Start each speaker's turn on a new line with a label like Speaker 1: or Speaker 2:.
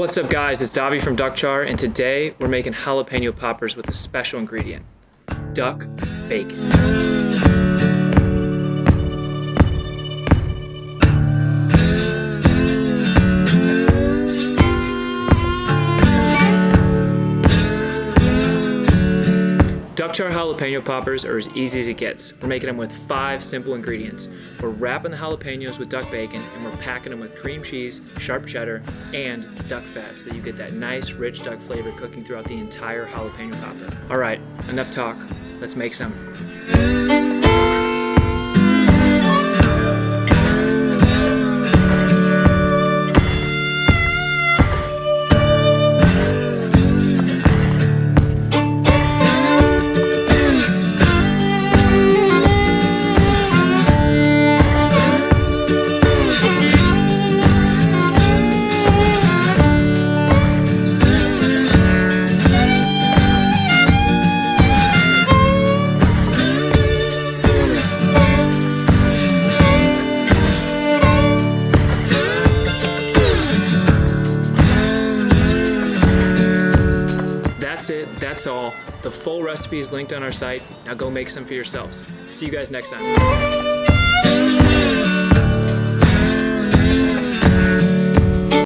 Speaker 1: What's up guys, it's Davi from DUCKCHAR, and today we're making jalapeno poppers with a special ingredient, duck bacon. DUCKCHAR jalapeno poppers are as easy as it gets. We're making them with 5 simple ingredients. We're wrapping the jalapenos with duck bacon and we're packing them with cream cheese, sharp cheddar, and duck fat so that you get that nice rich duck flavor cooking throughout the entire jalapeno popper. Alright, enough talk. Let's make some. That's it, that's all. The full recipe is linked on our site. Now go make some for yourselves. See you guys next time.